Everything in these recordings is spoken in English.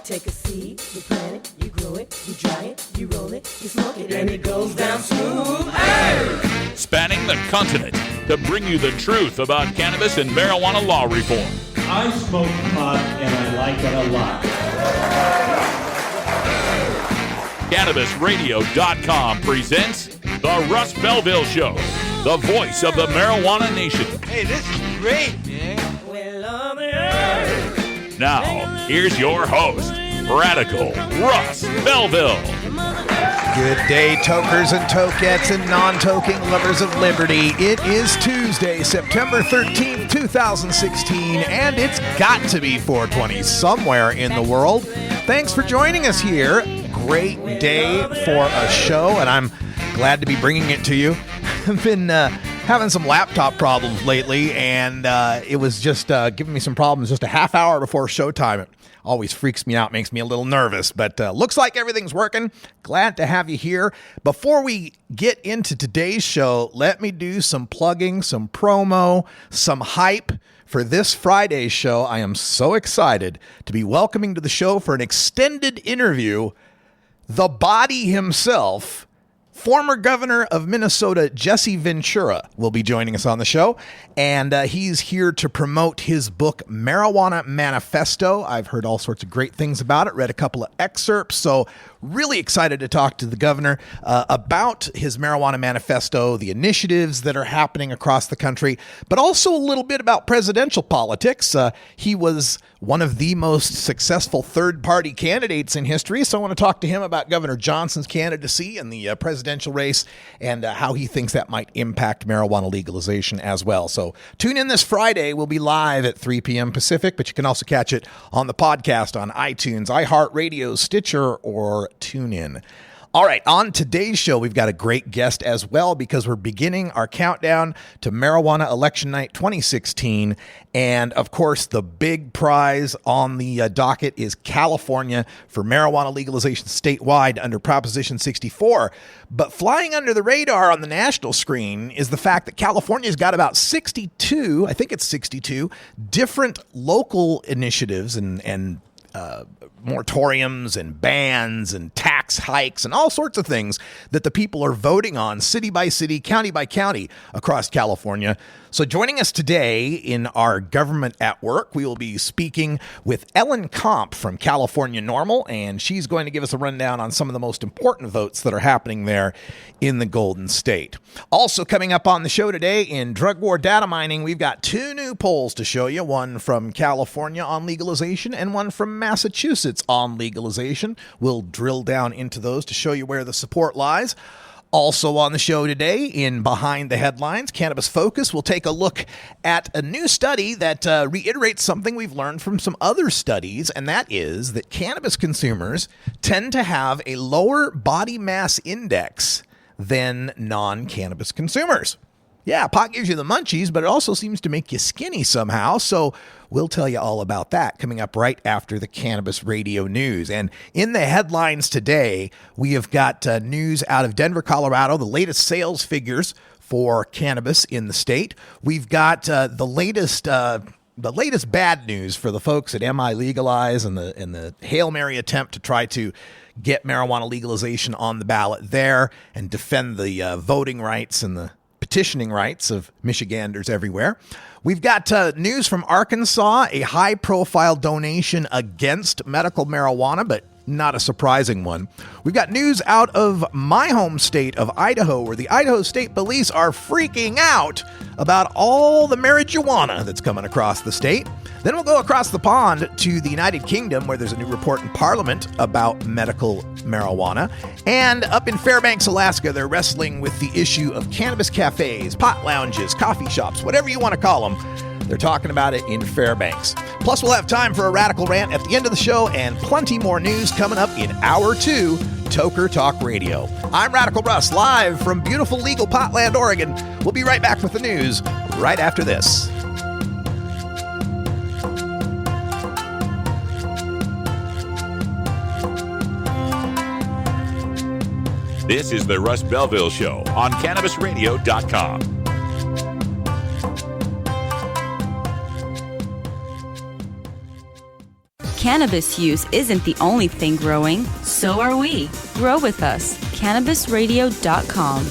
Take a seed, you plant it, you grow it, you dry it, you roll it, you smoke it, and it goes down smooth. Hey! Spanning the continent to bring you the truth about cannabis and marijuana law reform. I smoke pot and I like it a lot. CannabisRadio.com presents The Russ Belville Show, the voice of the marijuana nation. Hey, this is great, man. Now, here's your host, Radical Russ Belville. Good day, tokers and tokettes and non-toking lovers of liberty. It is Tuesday, September 13th, 2016, and it's got to be 420 somewhere in the world. Thanks for joining us here. Great day for a show, and I'm glad to be bringing it to you. I've been having some laptop problems lately, and it was just giving me some problems just a half hour before showtime. It always freaks me out, makes me a little nervous, but looks like everything's working. Glad to have you here. Before we get into today's show, let me do some plugging, some promo, some hype for this Friday's show. I am so excited to be welcoming to the show for an extended interview the body himself. Former governor of Minnesota, Jesse Ventura, will be joining us on the show, and he's here to promote his book, Marijuana Manifesto. I've heard all sorts of great things about it, read a couple of excerpts, so really excited to talk to the governor about his Marijuana Manifesto, the initiatives that are happening across the country, but also a little bit about presidential politics. He was one of the most successful third-party candidates in history, so I want to talk to him about Governor Johnson's candidacy in the presidential race and how he thinks that might impact marijuana legalization as well. So tune in this Friday. We'll be live at 3 p.m. Pacific, but you can also catch it on the podcast on iTunes, iHeartRadio, Stitcher, or TuneIn. All right, on today's show, we've got a great guest as well because we're beginning our countdown to Marijuana Election Night 2016. And, of course, the big prize on the docket is California for marijuana legalization statewide under Proposition 64. But flying under the radar on the national screen is the fact that California's got about 62, I think it's 62, different local initiatives and moratoriums and bans and tax hikes and all sorts of things that the people are voting on city by city, county by county across California. So joining us today in our Government at Work, we will be speaking with Ellen Comp from California NORML, and she's going to give us a rundown on some of the most important votes that are happening there in the Golden State. Also coming up on the show today in Drug War Data Mining, we've got two new polls to show you, one from California on legalization and one from Massachusetts on legalization. We'll drill down into those to show you where the support lies. Also on the show today, in Behind the Headlines, Cannabis Focus, we'll take a look at a new study that reiterates something we've learned from some other studies, and that is that cannabis consumers tend to have a lower body mass index than non-cannabis consumers. Yeah, pot gives you the munchies, but it also seems to make you skinny somehow. So we'll tell you all about that coming up right after the Cannabis Radio News. And in the headlines today, we have got news out of Denver, Colorado, the latest sales figures for cannabis in the state. We've got the latest bad news for the folks at MI Legalize and the Hail Mary attempt to try to get marijuana legalization on the ballot there and defend the voting rights and the petitioning rights of Michiganders everywhere. We've got news from Arkansas, a high-profile donation against medical marijuana, but not a surprising one. We've got news out of my home state of Idaho, where the Idaho State Police are freaking out about all the marijuana that's coming across the state. Then we'll go across the pond to the United Kingdom, where there's a new report in Parliament about medical marijuana. And up in Fairbanks, Alaska, they're wrestling with the issue of cannabis cafes, pot lounges, coffee shops, whatever you want to call them. They're talking about it in Fairbanks. Plus, we'll have time for a radical rant at the end of the show and plenty more news coming up in Hour 2, Toker Talk Radio. I'm Radical Russ, live from beautiful legal Potland, Oregon. We'll be right back with the news right after this. This is the Russ Belville Show on CannabisRadio.com. Cannabis use isn't the only thing growing. So are we. Grow with us. CannabisRadio.com.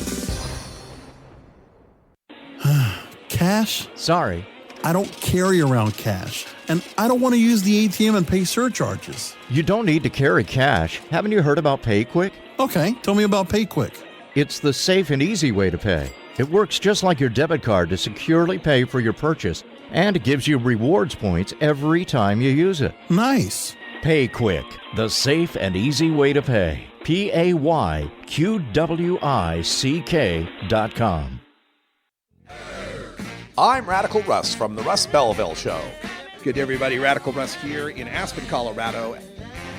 Cash? Sorry. I don't carry around cash, and I don't want to use the ATM and pay surcharges. You don't need to carry cash. Haven't you heard about PayQuick? Okay, tell me about PayQuick. It's the safe and easy way to pay. It works just like your debit card to securely pay for your purchase, and it gives you rewards points every time you use it. Nice. PayQuick, the safe and easy way to pay. PayQuick.com. I'm Radical Russ from the Russ Belville Show. Good day, everybody. Radical Russ here in Aspen, Colorado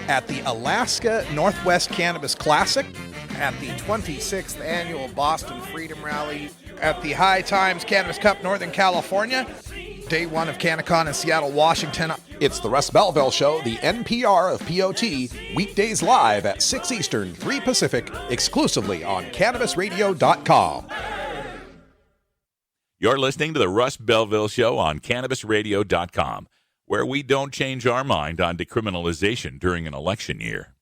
at the Alaska Northwest Cannabis Classic, at the 26th Annual Boston Freedom Rally, at the High Times Cannabis Cup, Northern California, Day 1 of CannaCon in Seattle, Washington. It's the Russ Belville Show, the NPR of POT, weekdays live at 6 Eastern, 3 Pacific, exclusively on CannabisRadio.com. You're listening to the Russ Belville Show on CannabisRadio.com, where we don't change our mind on decriminalization during an election year.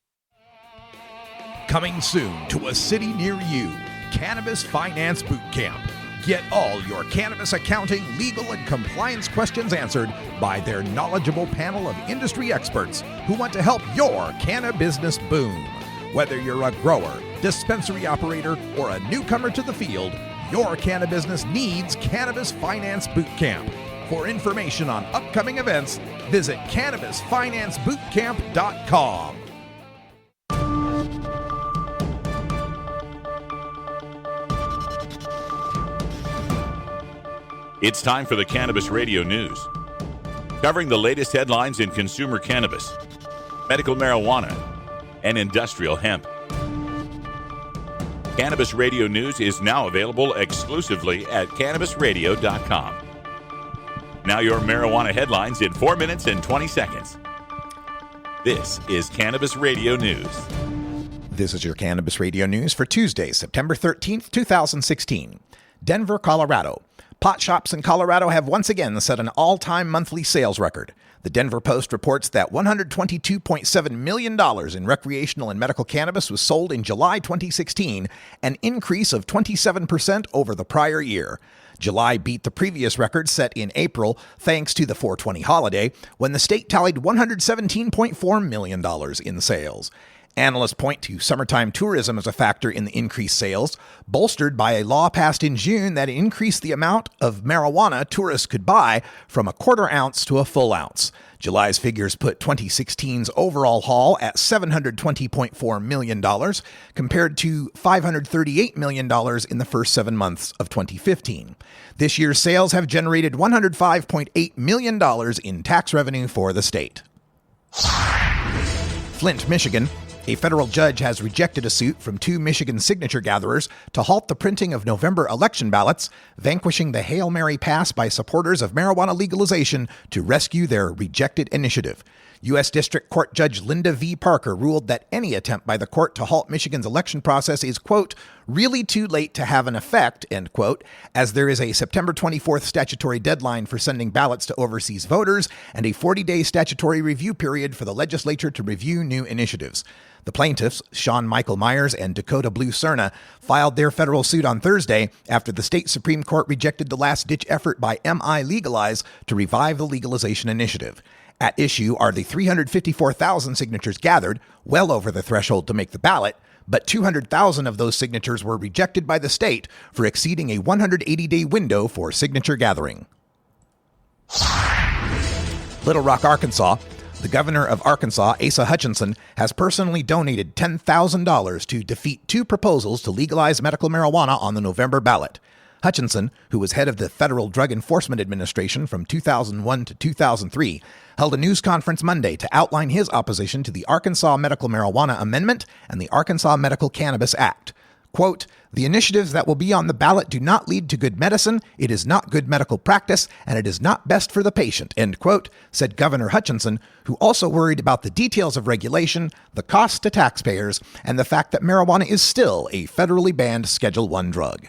Coming soon to a city near you, Cannabis Finance Boot Camp. Get all your cannabis accounting, legal, and compliance questions answered by their knowledgeable panel of industry experts who want to help your cannabis business boom. Whether you're a grower, dispensary operator, or a newcomer to the field, your cannabis business needs Cannabis Finance Boot Camp. For information on upcoming events, visit CannabisFinanceBootCamp.com. It's time for the Cannabis Radio News, covering the latest headlines in consumer cannabis, medical marijuana, and industrial hemp. Cannabis Radio News is now available exclusively at CannabisRadio.com. Now your marijuana headlines in 4 minutes and 20 seconds. This is Cannabis Radio News. This is your Cannabis Radio News for Tuesday, September 13th, 2016. Denver, Colorado. Pot shops in Colorado have once again set an all-time monthly sales record. The Denver Post reports that $122.7 million in recreational and medical cannabis was sold in July 2016, an increase of 27% over the prior year. July beat the previous record set in April thanks to the 420 holiday, when the state tallied $117.4 million in sales. Analysts point to summertime tourism as a factor in the increased sales, bolstered by a law passed in June that increased the amount of marijuana tourists could buy from a quarter ounce to a full ounce. July's figures put 2016's overall haul at $720.4 million, compared to $538 million in the first 7 months of 2015. This year's sales have generated $105.8 million in tax revenue for the state. Flint, Michigan. A federal judge has rejected a suit from 2 Michigan signature gatherers to halt the printing of November election ballots, vanquishing the Hail Mary pass by supporters of marijuana legalization to rescue their rejected initiative. U.S. District Court Judge Linda V. Parker ruled that any attempt by the court to halt Michigan's election process is, quote, really too late to have an effect, end quote, as there is a September 24th statutory deadline for sending ballots to overseas voters and a 40-day statutory review period for the legislature to review new initiatives. The plaintiffs, Sean Michael Myers and Dakota Blue Cerna, filed their federal suit on Thursday after the state Supreme Court rejected the last-ditch effort by MI Legalize to revive the legalization initiative. At issue are the 354,000 signatures gathered, well over the threshold to make the ballot, but 200,000 of those signatures were rejected by the state for exceeding a 180-day window for signature gathering. Little Rock, Arkansas. The governor of Arkansas, Asa Hutchinson, has personally donated $10,000 to defeat 2 proposals to legalize medical marijuana on the November ballot. Hutchinson, who was head of the Federal Drug Enforcement Administration from 2001 to 2003, held a news conference Monday to outline his opposition to the Arkansas Medical Marijuana Amendment and the Arkansas Medical Cannabis Act. Quote, the initiatives that will be on the ballot do not lead to good medicine, it is not good medical practice, and it is not best for the patient, end quote, said Governor Hutchinson, who also worried about the details of regulation, the costs to taxpayers, and the fact that marijuana is still a federally banned Schedule I drug.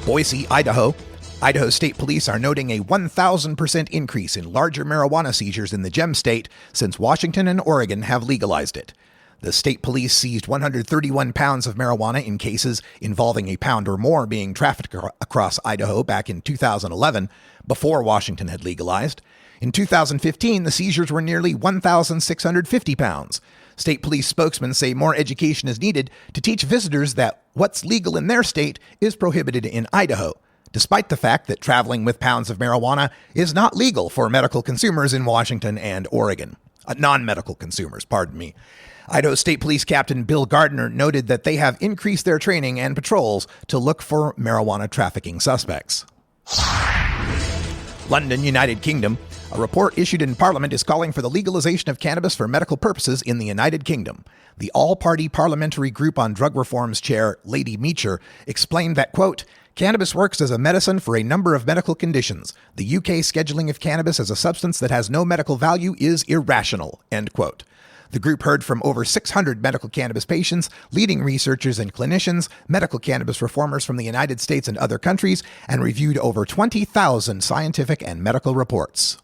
Boise, Idaho. Idaho State Police are noting a 1,000% increase in larger marijuana seizures in the Gem State since Washington and Oregon have legalized it. The state police seized 131 pounds of marijuana in cases involving a pound or more being trafficked across Idaho back in 2011, before Washington had legalized. In 2015, the seizures were nearly 1,650 pounds. State police spokesmen say more education is needed to teach visitors that what's legal in their state is prohibited in Idaho, despite the fact that traveling with pounds of marijuana is not legal for medical consumers in Washington and Oregon. Non-medical consumers, pardon me. Idaho State Police Captain Bill Gardner noted that they have increased their training and patrols to look for marijuana trafficking suspects. London, United Kingdom. A report issued in Parliament is calling for the legalization of cannabis for medical purposes in the United Kingdom. The all-party parliamentary group on drug reform's chair, Lady Meacher, explained that, quote, cannabis works as a medicine for a number of medical conditions. The UK scheduling of cannabis as a substance that has no medical value is irrational, end quote. The group heard from over 600 medical cannabis patients, leading researchers and clinicians, medical cannabis reformers from the United States and other countries, and reviewed over 20,000 scientific and medical reports.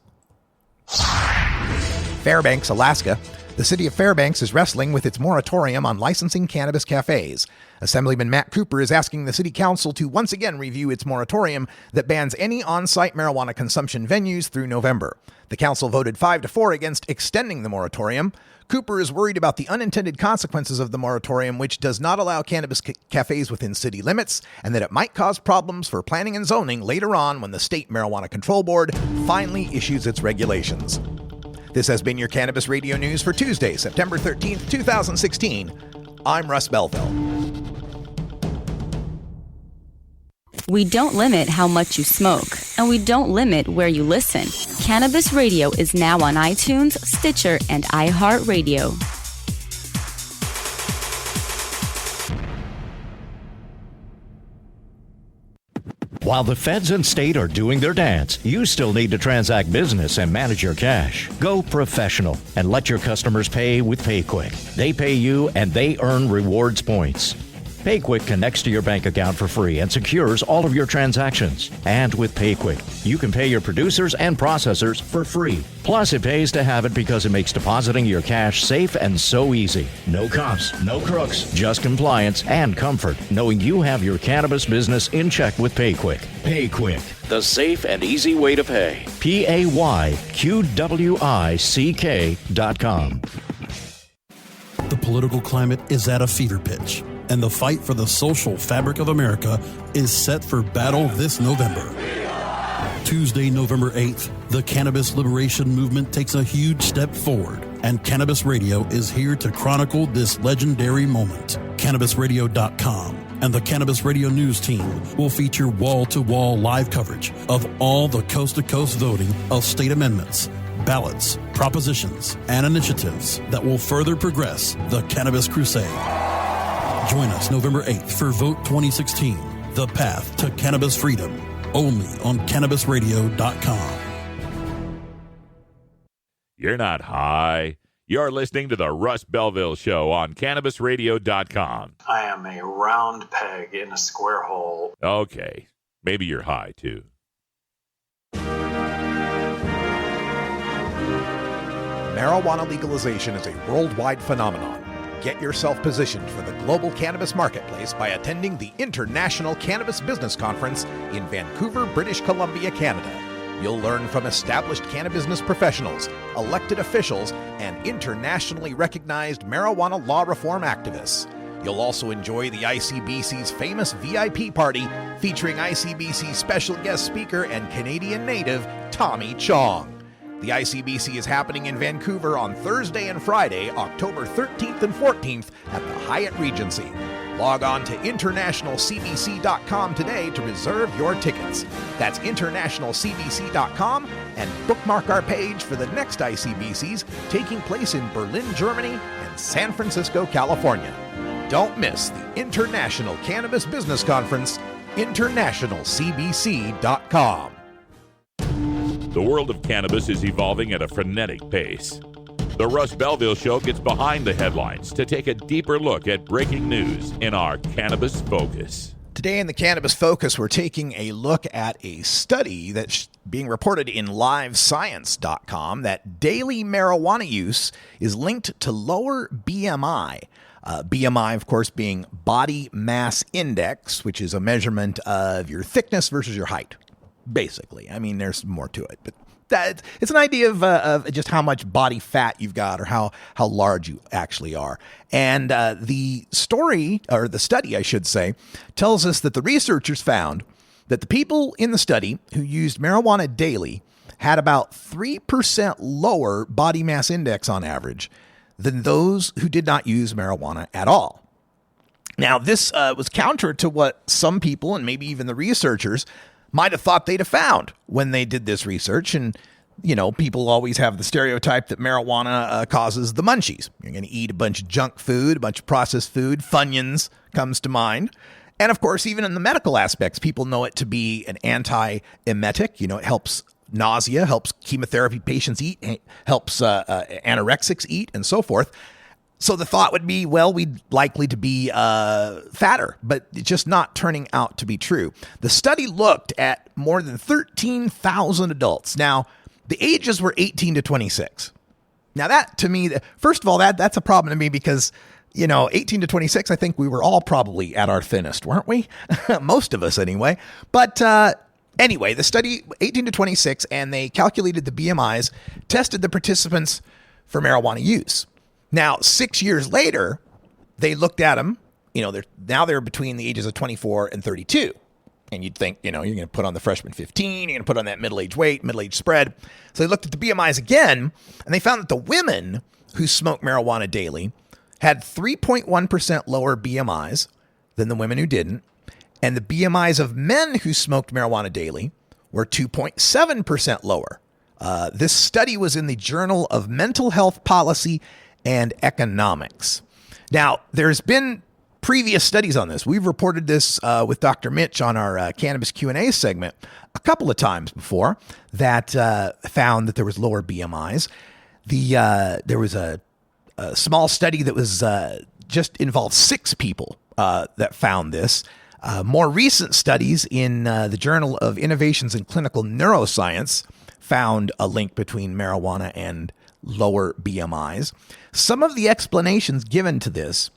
Fairbanks, Alaska. The city of Fairbanks is wrestling with its moratorium on licensing cannabis cafes. Assemblyman Matt Cooper is asking the city council to once again review its moratorium that bans any on-site marijuana consumption venues through November. The council voted 5-4 against extending the moratorium. Cooper is worried about the unintended consequences of the moratorium, which does not allow cannabis cafes within city limits, and that it might cause problems for planning and zoning later on when the State Marijuana Control Board finally issues its regulations. This has been your Cannabis Radio News for Tuesday, September 13th, 2016. I'm Russ Belville. We don't limit how much you smoke, and we don't limit where you listen. Cannabis Radio is now on iTunes, Stitcher, and iHeartRadio. While the feds and state are doing their dance, you still need to transact business and manage your cash. Go professional and let your customers pay with PayQuick. They pay you and they earn rewards points. PayQuick connects to your bank account for free and secures all of your transactions. And with PayQuick, you can pay your producers and processors for free. Plus, it pays to have it because it makes depositing your cash safe and so easy. No cops, no crooks, just compliance and comfort, knowing you have your cannabis business in check with PayQuick. PayQuick, the safe and easy way to pay. PayQuick.com. The political climate is at a fever pitch, and the fight for the social fabric of America is set for battle this November. Tuesday, November 8th, the cannabis liberation movement takes a huge step forward, and Cannabis Radio is here to chronicle this legendary moment. CannabisRadio.com and the Cannabis Radio News team will feature wall-to-wall live coverage of all the coast-to-coast voting of state amendments, ballots, propositions, and initiatives that will further progress the cannabis crusade. Join us November 8th for Vote 2016, The Path to Cannabis Freedom, only on CannabisRadio.com. You're not high. You're listening to the Russ Belville Show on CannabisRadio.com. I am a round peg in a square hole. Okay. Maybe you're high, too. Marijuana legalization is a worldwide phenomenon. Get yourself positioned for the global cannabis marketplace by attending the International Cannabis Business Conference in Vancouver, British Columbia, Canada. You'll learn from established cannabis professionals, elected officials, and internationally recognized marijuana law reform activists. You'll also enjoy the ICBC's famous VIP party featuring ICBC special guest speaker and Canadian native Tommy Chong. The ICBC is happening in Vancouver on Thursday and Friday, October 13th and 14th at the Hyatt Regency. Log on to internationalcbc.com today to reserve your tickets. That's internationalcbc.com and bookmark our page for the next ICBCs taking place in Berlin, Germany and San Francisco, California. Don't miss the International Cannabis Business Conference, internationalcbc.com. The world of cannabis is evolving at a frenetic pace. The Russ Belville Show gets behind the headlines to take a deeper look at breaking news in our Cannabis Focus. Today in the Cannabis Focus, we're taking a look at a study that's being reported in livescience.com that daily marijuana use is linked to lower BMI. BMI, of course, being body mass index, which is a measurement of your thickness versus your height, basically. I mean, there's more to it, but it's an idea of just how much body fat you've got or how large you actually are. And the story, or the study, I should say, tells us that the researchers found that the people in the study who used marijuana daily had about 3% lower body mass index on average than those who did not use marijuana at all. Now, this was counter to what some people, and maybe even the researchers, might have thought they'd have found when they did this research. And, you know, people always have the stereotype that marijuana causes the munchies. You're going to eat a bunch of junk food, a bunch of processed food. Funyuns comes to mind. And, of course, even in the medical aspects, people know it to be an anti-emetic. You know, it helps nausea, helps chemotherapy patients eat, helps anorexics eat, and so forth. So the thought would be, well, we'd likely to be fatter, but it's just not turning out to be true. The study looked at more than 13,000 adults. Now, the ages were 18 to 26. Now, that to me, first of all, that's a problem to me because, you know, 18 to 26, I think we were all probably at our thinnest, weren't we? Most of us anyway. But anyway, the study, 18 to 26, and they calculated the BMIs, tested the participants for marijuana use. Now, 6 years later, they looked at them, you know, they're between the ages of 24 and 32. And you'd think, you know, you're going to put on the freshman 15, you're going to put on that middle-age weight, middle-age spread. So they looked at the BMIs again, and they found that the women who smoked marijuana daily had 3.1% lower BMIs than the women who didn't. And the BMIs of men who smoked marijuana daily were 2.7% lower. This study was in the Journal of Mental Health Policy and Economics. Now, there's been previous studies on this. We've reported this with Dr. Mitch on our Cannabis Q&A segment a couple of times before that found that there was lower BMIs. There was a small study that was just involved 6 people that found this. More recent studies in the Journal of Innovations in Clinical Neuroscience found a link between marijuana and lower BMIs. Some of the explanations given to this,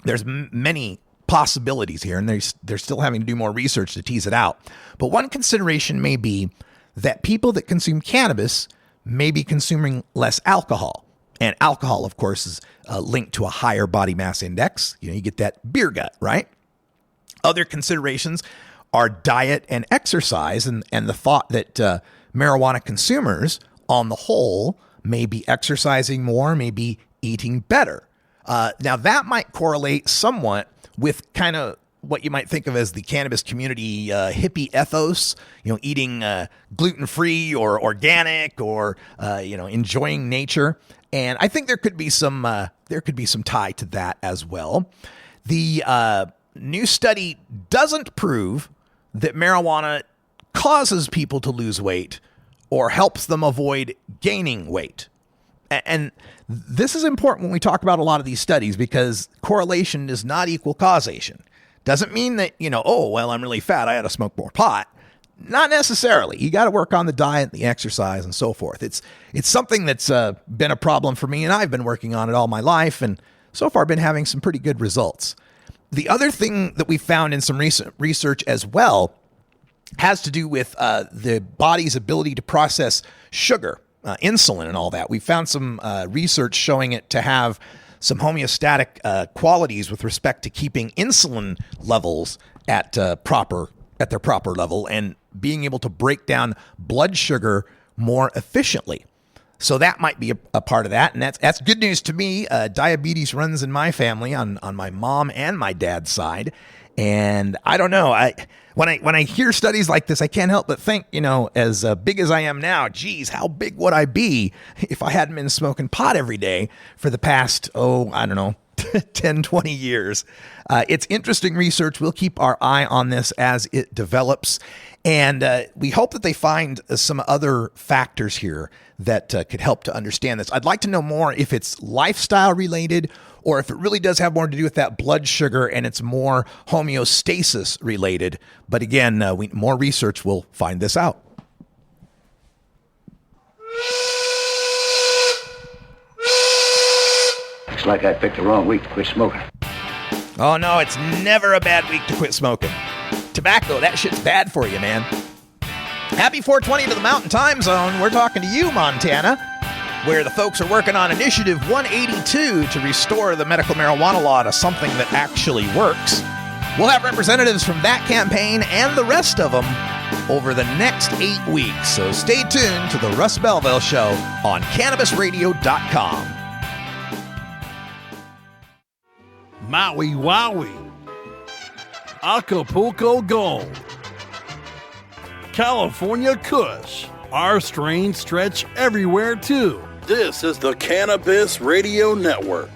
there's many possibilities here, and they're still having to do more research to tease it out. But one consideration may be that people that consume cannabis may be consuming less alcohol. And alcohol, of course, is linked to a higher body mass index. You know, you get that beer gut, right? Other considerations are diet and exercise, and the thought that marijuana consumers, on the whole, may be exercising more, may be eating better. Now, that might correlate somewhat with kind of what you might think of as the cannabis community hippie ethos, you know, eating gluten-free or organic or, you know, enjoying nature. And I think there could be some tie to that as well. The new study doesn't prove that marijuana causes people to lose weight or helps them avoid gaining weight. And this is important when we talk about a lot of these studies because correlation does not equal causation. Doesn't mean that, you know, oh, well, I'm really fat, I ought to smoke more pot. Not necessarily. You got to work on the diet, the exercise, and so forth. It's something that's been a problem for me, and I've been working on it all my life, and so far been having some pretty good results. The other thing that we found in some recent research as well has to do with the body's ability to process sugar, insulin and all that. We found some research showing it to have some homeostatic qualities with respect to keeping insulin levels at their proper level and being able to break down blood sugar more efficiently. So that might be a part of that, and that's good news to me. Diabetes runs in my family on my mom and my dad's side, and I don't know. When I hear studies like this, I can't help but think, you know, as big as I am now, geez, how big would I be if I hadn't been smoking pot every day for the past 10 10, 20 years. It's interesting research. We'll keep our eye on this as it develops. And we hope that they find some other factors here that could help to understand this. I'd like to know more if it's lifestyle related or if it really does have more to do with that blood sugar and it's more homeostasis related. But again, more research will find this out. Looks like I picked the wrong week to quit smoking. Oh, no, it's never a bad week to quit smoking. Tobacco, that shit's bad for you, man. Happy 420 to the Mountain Time Zone. We're talking to you, Montana, where the folks are working on Initiative 182 to restore the medical marijuana law to something that actually works. We'll have representatives from that campaign and the rest of them over the next 8 weeks. So stay tuned to the Russ Belville Show on CannabisRadio.com. Maui Wowie, Acapulco Gold, California Kush. Our strains stretch everywhere too. This is the Cannabis Radio Network.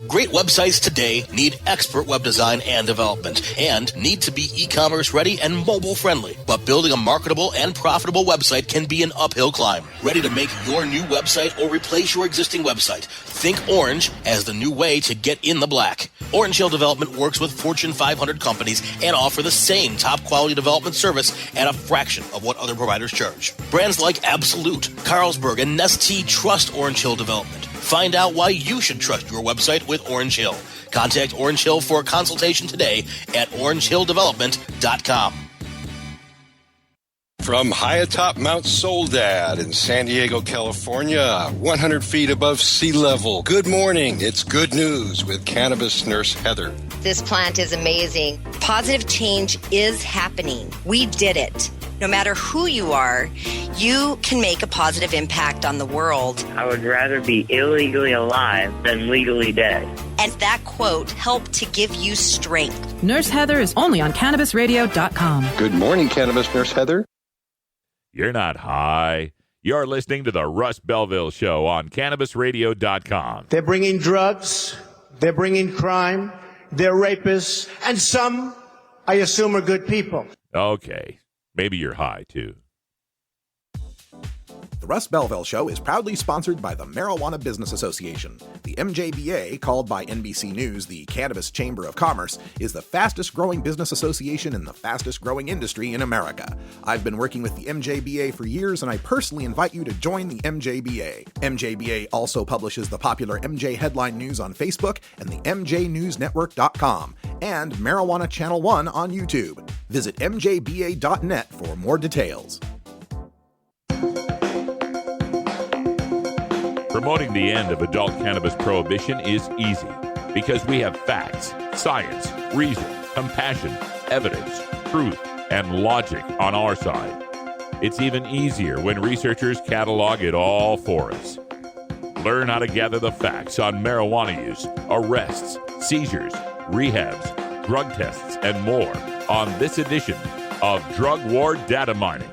Great websites today need expert web design and development and need to be e-commerce ready and mobile friendly. But building a marketable and profitable website can be an uphill climb. Ready to make your new website or replace your existing website? Think Orange as the new way to get in the black. Orange Hill Development works with Fortune 500 companies and offer the same top quality development service at a fraction of what other providers charge. Brands like Absolute, Carlsberg, and Nestea trust Orange Hill Development. Find out why you should trust your website with Orange Hill. Contact Orange Hill for a consultation today at orangehilldevelopment.com. From high atop Mount Soledad in San Diego, California, 100 feet above sea level. Good morning. It's good news with cannabis nurse Heather. This plant is amazing. Positive change is happening. We did it. No matter who you are, you can make a positive impact on the world. I would rather be illegally alive than legally dead. And that quote helped to give you strength. Nurse Heather is only on CannabisRadio.com. Good morning, cannabis nurse Heather. You're not high. You're listening to the Russ Belville Show on CannabisRadio.com. They're bringing drugs. They're bringing crime. They're rapists. And some, I assume, are good people. Okay. Maybe you're high, too. The Russ Belville Show is proudly sponsored by the Marijuana Business Association. The MJBA, called by NBC News the Cannabis Chamber of Commerce, is the fastest growing business association in the fastest growing industry in America. I've been working with the MJBA for years, and I personally invite you to join the MJBA. MJBA also publishes the popular MJ Headline News on Facebook and the MJNewsNetwork.com and Marijuana Channel 1 on YouTube. Visit mjba.net for more details. Promoting the end of adult cannabis prohibition is easy because we have facts, science, reason, compassion, evidence, truth, and logic on our side. It's even easier when researchers catalog it all for us. Learn how to gather the facts on marijuana use, arrests, seizures, rehabs, drug tests, and more on this edition of Drug War Data Mining.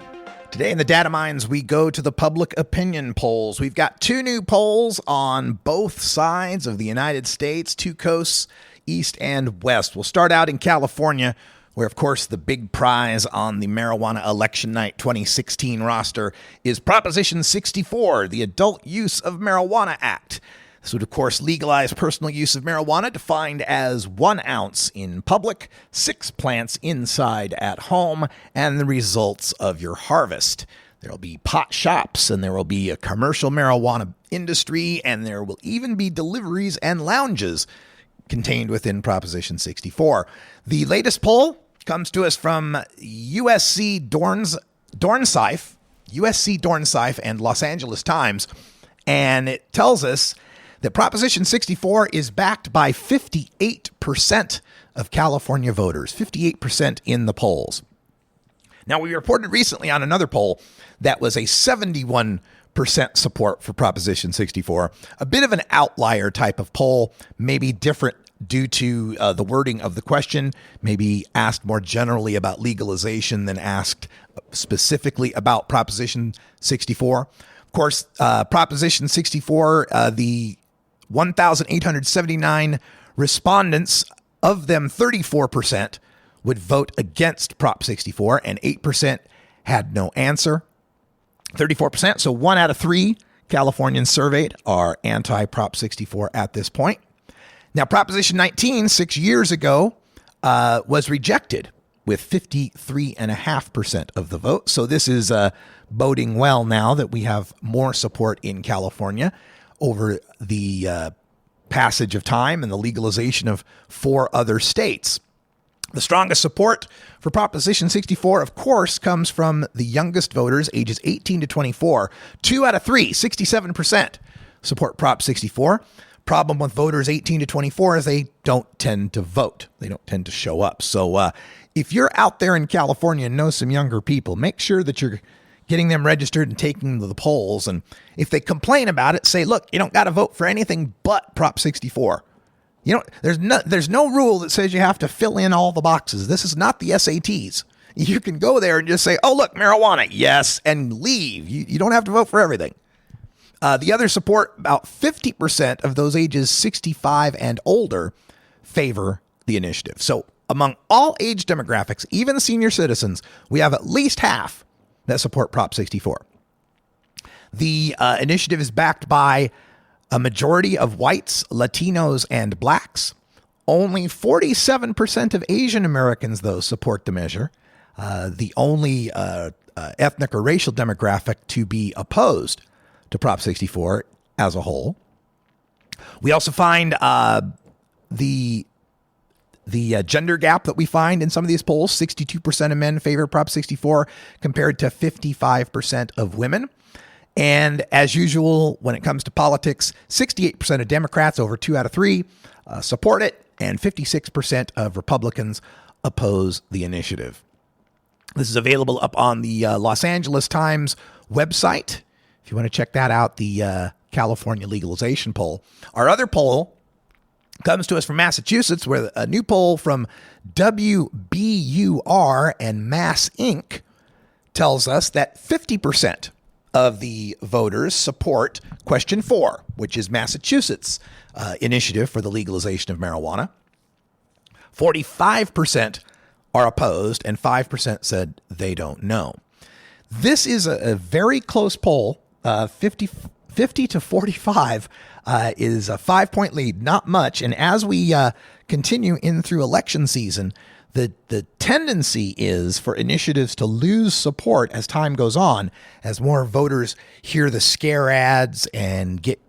Today in the Data Mines, we go to the public opinion polls. We've got two new polls on both sides of the United States, two coasts, east and west. We'll start out in California, where, of course, the big prize on the Marijuana Election Night 2016 roster is Proposition 64, the Adult Use of Marijuana Act. This would, of course, legalize personal use of marijuana defined as 1 ounce in public, 6 plants inside at home, and the results of your harvest. There will be pot shops, and there will be a commercial marijuana industry, and there will even be deliveries and lounges contained within Proposition 64. The latest poll comes to us from USC Dornsife and Los Angeles Times, and it tells us that Proposition 64 is backed by 58% of California voters, 58% in the polls. Now, we reported recently on another poll that was a 71% support for Proposition 64, a bit of an outlier type of poll, maybe different due to the wording of the question, maybe asked more generally about legalization than asked specifically about Proposition 64. Of course, Proposition 64, the 1,879 respondents, of them 34% would vote against Prop 64 and 8% had no answer. 34%, so 1 out of 3 Californians surveyed are anti-Prop 64 at this point. Now, Proposition 19, 6 years ago, was rejected with 53.5% of the vote. So this is boding well now that we have more support in California over the passage of time and the legalization of 4 other states. The strongest support for Proposition 64, of course, comes from the youngest voters, ages 18 to 24. 2 out of 3, 67%, support Prop 64. Problem with voters 18 to 24 is they don't tend to vote. They don't tend to show up. So if you're out there in California and know some younger people, make sure that you're getting them registered and taking them to the polls. And if they complain about it, say, look, you don't got to vote for anything but Prop 64. You know, there's no rule that says you have to fill in all the boxes. This is not the SATs. You can go there and just say, oh, look, marijuana, yes, and leave. You don't have to vote for everything. The other support, about 50% of those ages 65 and older favor the initiative. So among all age demographics, even senior citizens, we have at least half that support Prop 64. The initiative is backed by a majority of whites, Latinos, and blacks. Only 47% of Asian Americans, though, support the measure. The only ethnic or racial demographic to be opposed to Prop 64 as a whole. We also find the gender gap that we find in some of these polls. 62% of men favor Prop 64 compared to 55% of women. And as usual, when it comes to politics, 68% of Democrats, over 2 out of 3, support it, and 56% of Republicans oppose the initiative. This is available up on the Los Angeles Times website. If you want to check that out, the California legalization poll. Our other poll comes to us from Massachusetts, where a new poll from WBUR and Mass Inc. tells us that 50% of the voters support question 4, which is Massachusetts' initiative for the legalization of marijuana. 45% are opposed, and 5% said they don't know. This is a very close poll. 50 to 45 is a 5-point lead, not much. And as we continue in through election season, the tendency is for initiatives to lose support as time goes on, as more voters hear the scare ads and get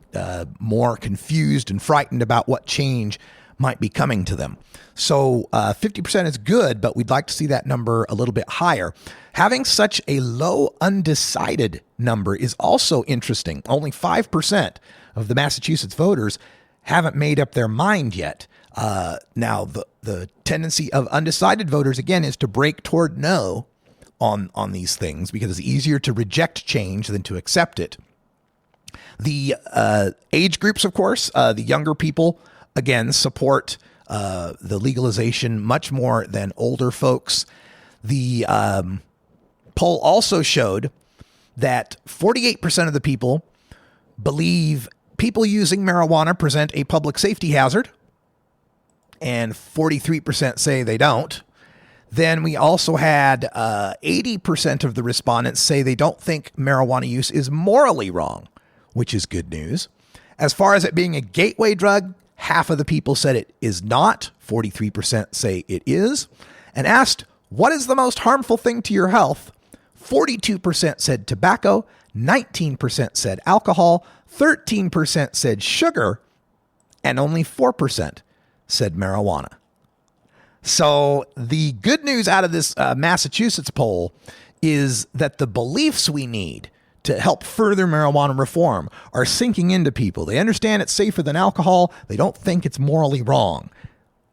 more confused and frightened about what change might be coming to them. So 50% is good, but we'd like to see that number a little bit higher. Having such a low undecided number is also interesting. Only 5% of the Massachusetts voters haven't made up their mind yet. Now, the tendency of undecided voters, again, is to break toward no on these things because it's easier to reject change than to accept it. The age groups, of course, the younger people, again, support the legalization much more than older folks. The poll also showed that 48% of the people believe people using marijuana present a public safety hazard, and 43% say they don't. Then we also had 80% of the respondents say they don't think marijuana use is morally wrong, which is good news. As far as it being a gateway drug, half of the people said it is not. 43% say it is. And asked, what is the most harmful thing to your health? 42% said tobacco, 19% said alcohol, 13% said sugar, and only 4% said marijuana. So the good news out of this Massachusetts poll is that the beliefs we need to help further marijuana reform are sinking into people. They understand it's safer than alcohol. They don't think it's morally wrong.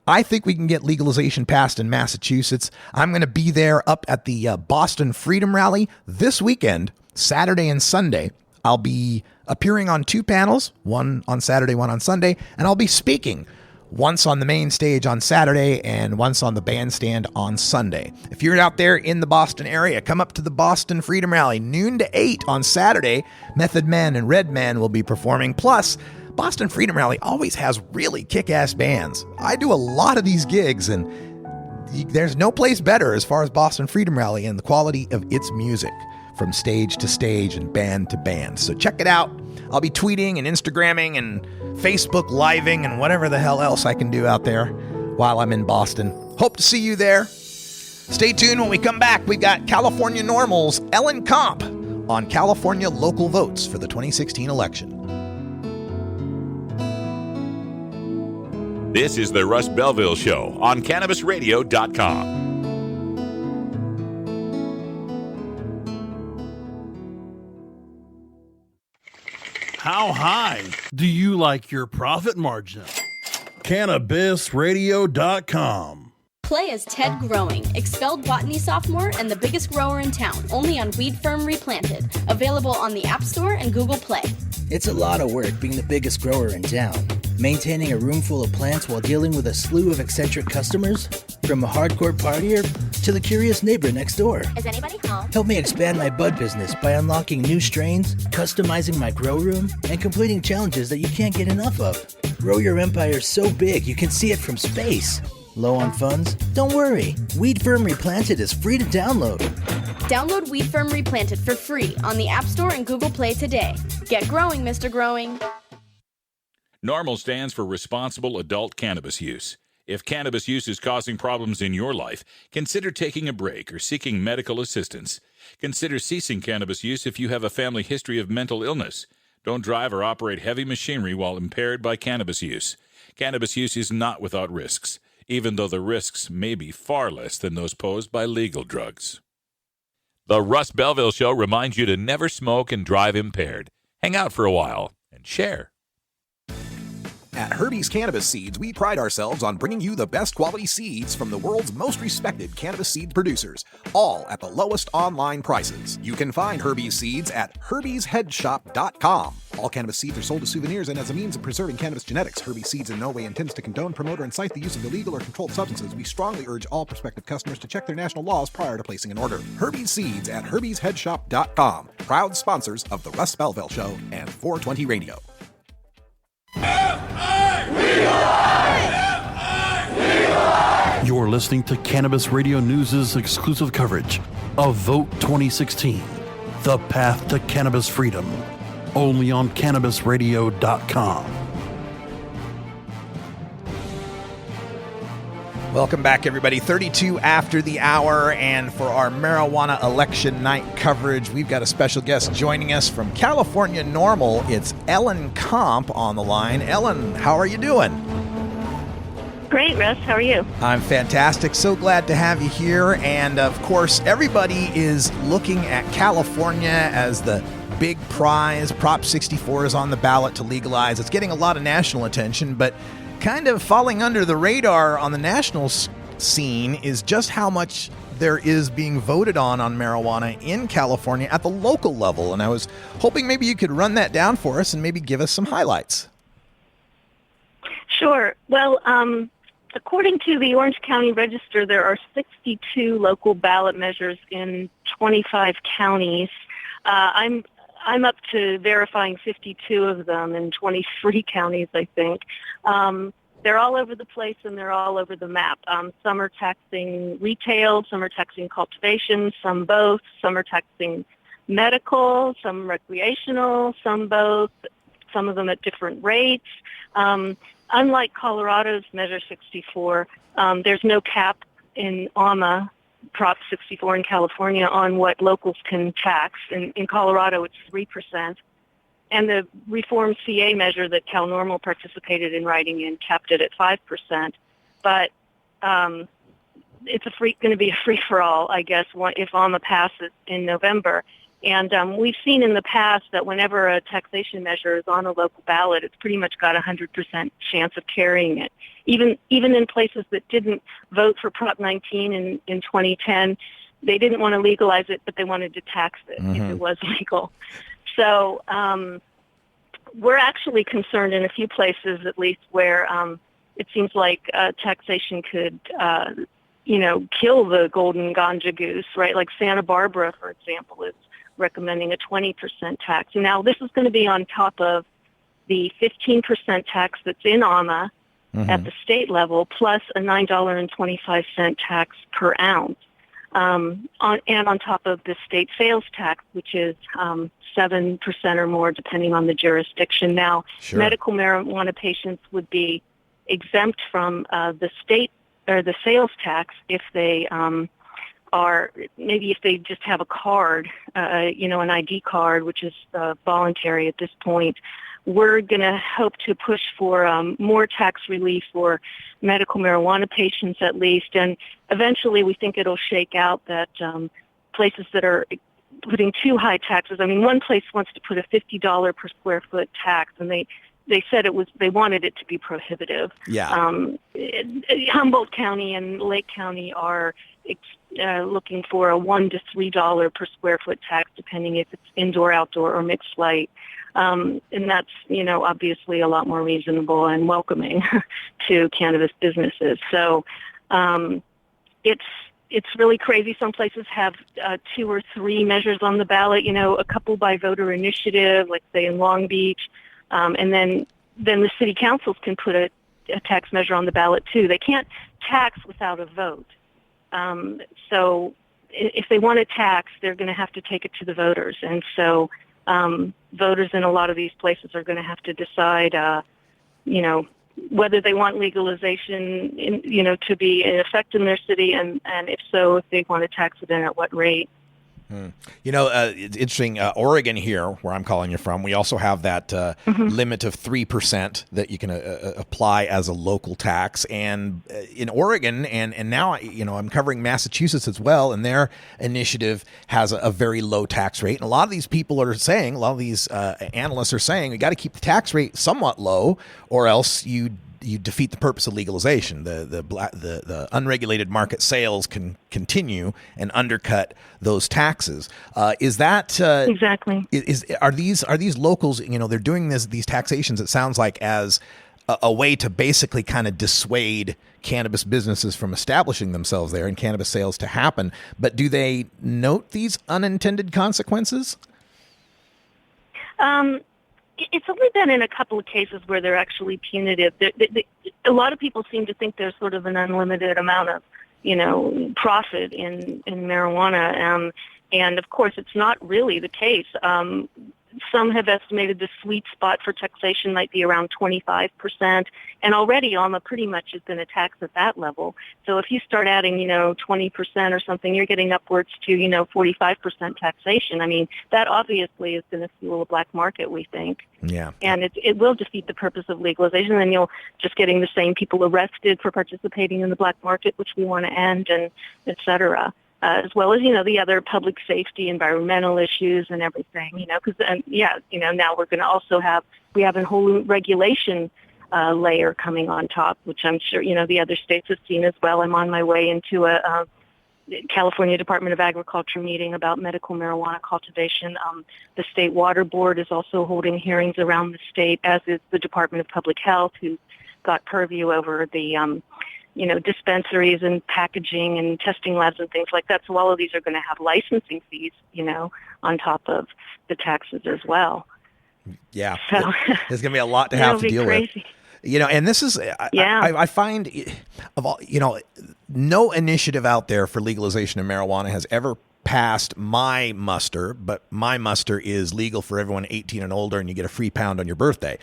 I think we can get legalization passed in Massachusetts. I'm going to be there up at the Boston Freedom Rally this weekend, Saturday and Sunday. I'll be appearing on 2 panels, one on Saturday, one on Sunday, and I'll be speaking once on the main stage on Saturday and once on the bandstand on Sunday. If you're out there in the Boston area, come up to the Boston Freedom Rally, noon to 8 on Saturday. Method Man and Red Man will be performing. Plus, Boston Freedom Rally always has really kick-ass bands. I do a lot of these gigs, and there's no place better as far as Boston Freedom Rally and the quality of its music from stage to stage and band to band. So check it out. I'll be tweeting and Instagramming and Facebook living and whatever the hell else I can do out there while I'm in Boston. Hope to see you there. Stay tuned. When we come back, we've got California Normal's Ellen Comp on California local votes for the 2016 election. This is the Russ Belville Show on CannabisRadio.com. How high do you like your profit margin? CannabisRadio.com. Play as Ted Growing, expelled botany sophomore and the biggest grower in town, only on Weed Firm Replanted. Available on the App Store and Google Play. It's a lot of work being the biggest grower in town. Maintaining a room full of plants while dealing with a slew of eccentric customers? From a hardcore partier to the curious neighbor next door. Is anybody home? Help me expand my bud business by unlocking new strains, customizing my grow room, and completing challenges that you can't get enough of. Grow your empire so big you can see it from space. Low on funds? Don't worry. Weed Firm Replanted is free to download. Download Weed Firm Replanted for free on the App Store and Google Play today. Get growing, Mr. Growing. NORMAL stands for Responsible Adult Cannabis Use. If cannabis use is causing problems in your life, consider taking a break or seeking medical assistance. Consider ceasing cannabis use if you have a family history of mental illness. Don't drive or operate heavy machinery while impaired by cannabis use. Cannabis use is not without risks, even though the risks may be far less than those posed by legal drugs. The Russ Belville Show reminds you to never smoke and drive impaired. Hang out for a while and share. At Herbie's Cannabis Seeds, we pride ourselves on bringing you the best quality seeds from the world's most respected cannabis seed producers, all at the lowest online prices. You can find Herbie's seeds at herbiesheadshop.com. All cannabis seeds are sold as souvenirs and as a means of preserving cannabis genetics. Herbie's Seeds in no way intends to condone, promote, or incite the use of illegal or controlled substances. We strongly urge all prospective customers to check their national laws prior to placing an order. Herbie's Seeds at herbiesheadshop.com. Proud sponsors of the Russ Belville Show and 420 Radio. You're listening to Cannabis Radio News' exclusive coverage of Vote 2016, The Path to Cannabis Freedom, only on CannabisRadio.com. Welcome back, everybody. 32 after the hour, and for our marijuana election night coverage, we've got a special guest joining us from California Normal. It's Ellen Comp on the line. Ellen, how are you doing? Great, Russ. How are you? I'm fantastic. So glad to have you here. And, of course, everybody is looking at California as the big prize. Prop 64 is on the ballot to legalize. It's getting a lot of national attention, but kind of falling under the radar on the national scene is just how much there is being voted on marijuana in California at the local level. And I was hoping maybe you could run that down for us and maybe give us some highlights. Sure. Well, according to the Orange County Register, there are 62 local ballot measures in 25 counties. I'm up to verifying 52 of them in 23 counties, I think. They're all over the place and they're all over the map. Some are taxing retail, some are taxing cultivation, some both, some are taxing medical, some recreational, some both, some of them at different rates. Unlike Colorado's Measure 64, there's no cap in OMA, Prop 64 in California, on what locals can tax. In Colorado, it's 3%. And the reformed CA measure that Cal Normal participated in writing in capped it at 5%. But it's going to be a free-for-all, I guess, if OMA passes in November. And we've seen in the past that whenever a taxation measure is on a local ballot, it's pretty much got a 100% chance of carrying it. Even in places that didn't vote for Prop 19 in 2010, they didn't want to legalize it, but they wanted to tax it if it was legal. So we're actually concerned in a few places, at least, where it seems like taxation could, kill the golden ganja goose, right? Like Santa Barbara, for example, is recommending a 20% tax. Now, this is going to be on top of the 15% tax that's in AMA at the state level, plus a $9.25 tax per ounce, on top of the state sales tax, which is 7% or more, depending on the jurisdiction. Now, medical marijuana patients would be exempt from the state or the sales tax if they if they just have a card, an ID card, which is voluntary at this point. We're going to hope to push for more tax relief for medical marijuana patients at least, and eventually we think it'll shake out that places that are putting too high taxes. I mean, one place wants to put a $50 per square foot tax, and they said they wanted it to be prohibitive. Yeah. Humboldt County and Lake County are looking for a $1 to $3 per square foot tax, depending if it's indoor, outdoor, or mixed light. And that's, obviously a lot more reasonable and welcoming to cannabis businesses. So it's really crazy. Some places have 2 or 3 measures on the ballot, a couple by voter initiative, like say in Long Beach. And then the city councils can put a tax measure on the ballot too. They can't tax without a vote. So if they want to tax, they're going to have to take it to the voters. And so voters in a lot of these places are going to have to decide, whether they want legalization, to be in effect in their city, and if so, if they want to tax it and at what rate. It's interesting. Oregon here, where I'm calling you from, we also have that limit of 3% that you can apply as a local tax. And in Oregon, and now I'm covering Massachusetts as well, and their initiative has a very low tax rate. And a lot of these people are saying, a lot of these analysts are saying, we got to keep the tax rate somewhat low, or else you defeat the purpose of legalization. The unregulated market sales can continue and undercut those taxes. Is that exactly? Are these locals? They're doing these taxations. It sounds like as a way to basically kind of dissuade cannabis businesses from establishing themselves there and cannabis sales to happen. But do they note these unintended consequences? It's only been in a couple of cases where they're actually punitive. A lot of people seem to think there's sort of an unlimited amount of, profit in marijuana. And of course, it's not really the case. Some have estimated the sweet spot for taxation might be around 25%. And already ALMA pretty much has been a tax at that level. So if you start adding, 20% or something, you're getting upwards to, 45% taxation. I mean, that obviously is going to fuel a black market, we think. Yeah. And it will defeat the purpose of legalization. And you'll just getting the same people arrested for participating in the black market, which we want to end, and et cetera. As well as, the other public safety, environmental issues and everything, because, now we're going to also we have a whole regulation layer coming on top, which I'm sure, the other states have seen as well. I'm on my way into a California Department of Agriculture meeting about medical marijuana cultivation. The State Water Board is also holding hearings around the state, as is the Department of Public Health, who's got purview over the dispensaries and packaging and testing labs and things like that. So all of these are going to have licensing fees, on top of the taxes as well. Yeah. So there's going to be a lot to have to deal crazy. with. And this is, I find, of all, no initiative out there for legalization of marijuana has ever passed my muster, but my muster is legal for everyone 18 and older, and you get a free pound on your birthday.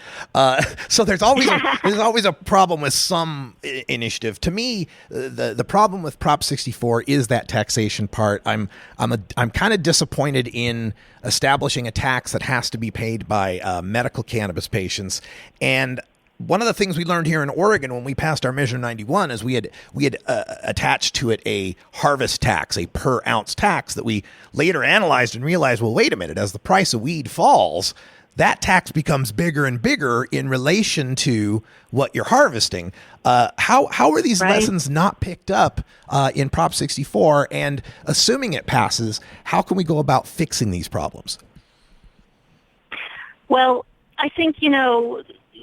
So there's always a problem with some initiative. To me, the problem with Prop 64 is that taxation part. I'm kind of disappointed in establishing a tax that has to be paid by medical cannabis patients. And one of the things we learned here in Oregon when we passed our Measure 91 is we had attached to it a harvest tax, a per ounce tax that we later analyzed and realized, well, wait a minute, as the price of weed falls, that tax becomes bigger and bigger in relation to what you're harvesting. How are these lessons not picked up in Prop 64? And assuming it passes, how can we go about fixing these problems? Well, I think,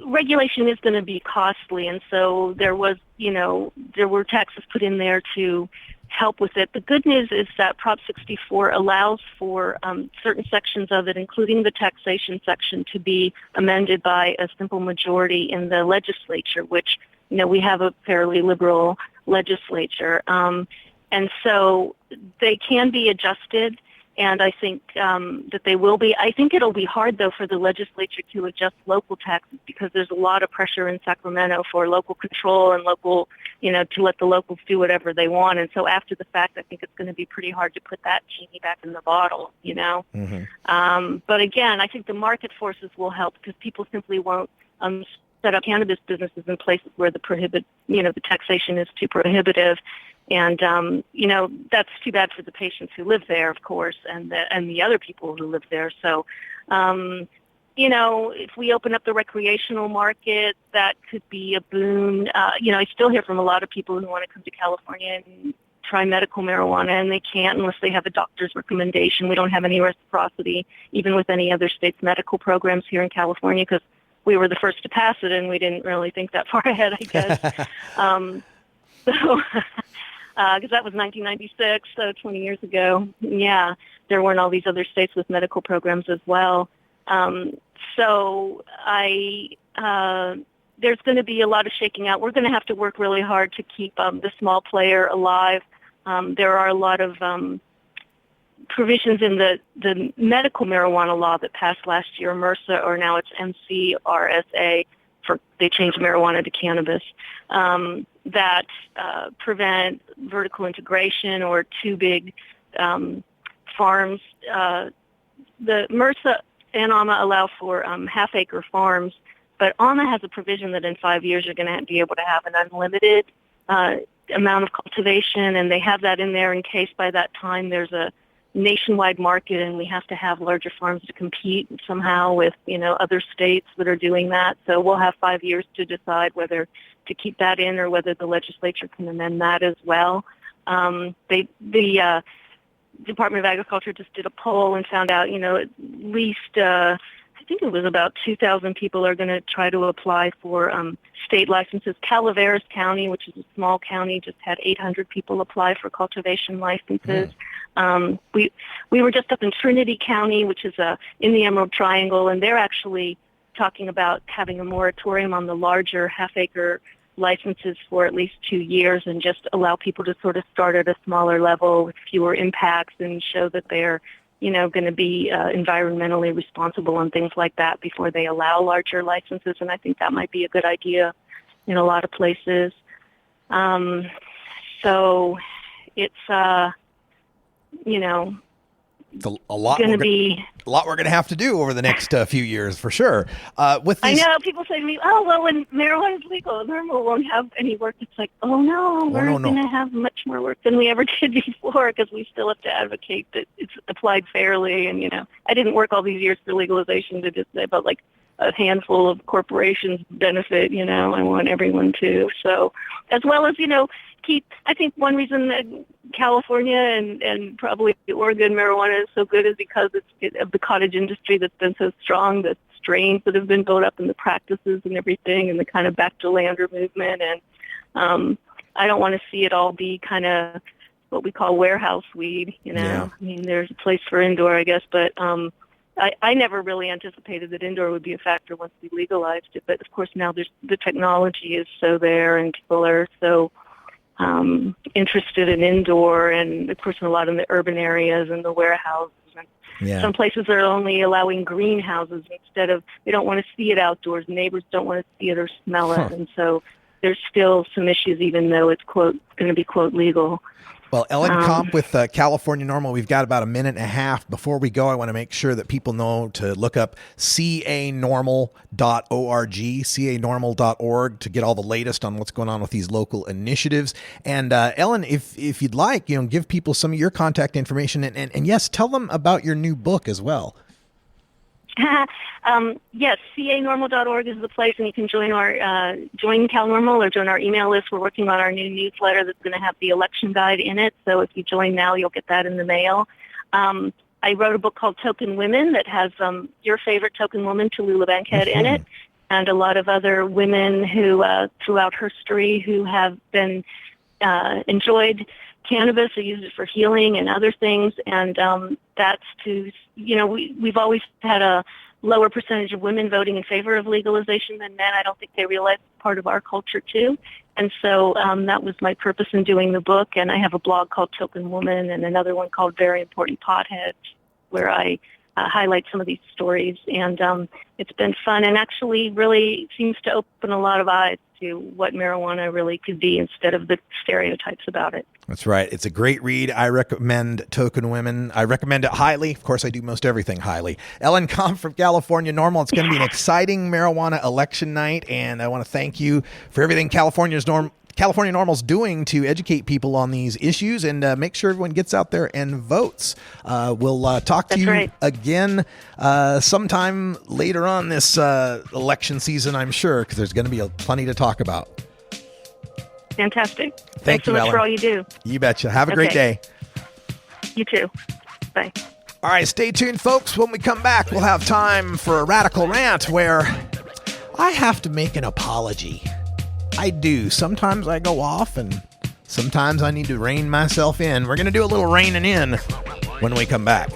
regulation is going to be costly, and so there were taxes put in there to help with it. The good news is that Prop 64 allows for certain sections of it, including the taxation section, to be amended by a simple majority in the legislature, which, we have a fairly liberal legislature. And so they can be adjusted, and I think that they will be. I think it'll be hard, though, for the legislature to adjust local taxes because there's a lot of pressure in Sacramento for local control and local, to let the locals do whatever they want. And so after the fact, I think it's going to be pretty hard to put that genie back in the bottle, Mm-hmm. But again, I think the market forces will help because people simply won't set up cannabis businesses in places where the taxation is too prohibitive. And, that's too bad for the patients who live there, of course, and the other people who live there. So, if we open up the recreational market, that could be a boon. I still hear from a lot of people who want to come to California and try medical marijuana, and they can't unless they have a doctor's recommendation. We don't have any reciprocity, even with any other states' medical programs here in California, because we were the first to pass it, and we didn't really think that far ahead, I guess. Because that was 1996, so 20 years ago. Yeah, there weren't all these other states with medical programs as well. There's going to be a lot of shaking out. We're going to have to work really hard to keep the small player alive. There are a lot of provisions in the medical marijuana law that passed last year, MRSA, or now it's MCRSA, they changed marijuana to cannabis, that prevent vertical integration or too big farms. The MRSA and AMA allow for half-acre farms, but AMA has a provision that in 5 years you're going to be able to have an unlimited amount of cultivation, and they have that in there in case by that time there's a nationwide market and we have to have larger farms to compete somehow with, other states that are doing that. So we'll have 5 years to decide whether to keep that in or whether the legislature can amend that as well. The Department of Agriculture just did a poll and found out, at least, I think it was about 2,000 people are going to try to apply for state licenses. Calaveras County, which is a small county, just had 800 people apply for cultivation licenses. We were just up in Trinity County, which is in the Emerald Triangle, and they're actually talking about having a moratorium on the larger half-acre licenses for at least 2 years and just allow people to sort of start at a smaller level with fewer impacts and show that they're, going to be environmentally responsible and things like that before they allow larger licenses. And I think that might be a good idea in a lot of places. So it's, a lot going to be a lot we're going to have to do over the next few years for sure. With these, I know people say to me, "Oh, well, when marijuana is legal, marijuana won't have any work." It's like, oh no, we're going to have much more work than we ever did before because we still have to advocate that it's applied fairly. And I didn't work all these years for legalization to just say about like a handful of corporations benefit. I want everyone to. So, as well as I think one reason that California and probably Oregon marijuana is so good is because of the cottage industry that's been so strong, the strains that have been built up and the practices and everything and the kind of back to lander movement. And I don't want to see it all be kind of what we call warehouse weed, Yeah. I mean, there's a place for indoor, I guess, but I never really anticipated that indoor would be a factor once we legalized it. But, of course, now the technology is so there and people are so interested in indoor, and of course in a lot of the urban areas and the warehouses. And some places are only allowing greenhouses instead of, they don't want to see it outdoors. Neighbors don't want to see it or smell it. And so there's still some issues even though it's, quote, going to be, quote, legal. Well, Ellen Komp with California Normal, we've got about a minute and a half. Before we go, I want to make sure that people know to look up canormal.org, canormal.org, to get all the latest on what's going on with these local initiatives. And Ellen, if you'd like, give people some of your contact information. And yes, tell them about your new book as well. Yes, canormal.org is the place, and you can join our join Cal Normal or join our email list. We're working on our new newsletter that's going to have the election guide in it. So if you join now, you'll get that in the mail. I wrote a book called Token Women that has your favorite token woman, Tallulah Bankhead, in it. and a lot of other women who, throughout history, who have been enjoyed cannabis or used it for healing and other things. And that's to, we've always had a lower percentage of women voting in favor of legalization than men. I don't think they realize it's part of our culture too. And so that was my purpose in doing the book. And I have a blog called Token Woman and another one called Very Important Potheads, where I highlight some of these stories. And it's been fun and actually really seems to open a lot of eyes to what marijuana really could be instead of the stereotypes about it. That's right. It's a great read. I recommend Token Women. I recommend it highly. Of course, I do most everything highly. Ellen Comp from California Normal. It's going to be an exciting marijuana election night, and I want to thank you for everything California Normal's doing to educate people on these issues and make sure everyone gets out there and votes. We'll talk to you again sometime later on this election season, I'm sure, because there's going to be plenty to talk about. Fantastic. Thanks so you, much Ellen. for all you do. You betcha. Have a great day. You too. Bye. All right, stay tuned, folks. When we come back, we'll have time for a radical rant where I have to make an apology. I do. Sometimes I go off, and sometimes I need to rein myself in. We're going to do a little reining in when we come back.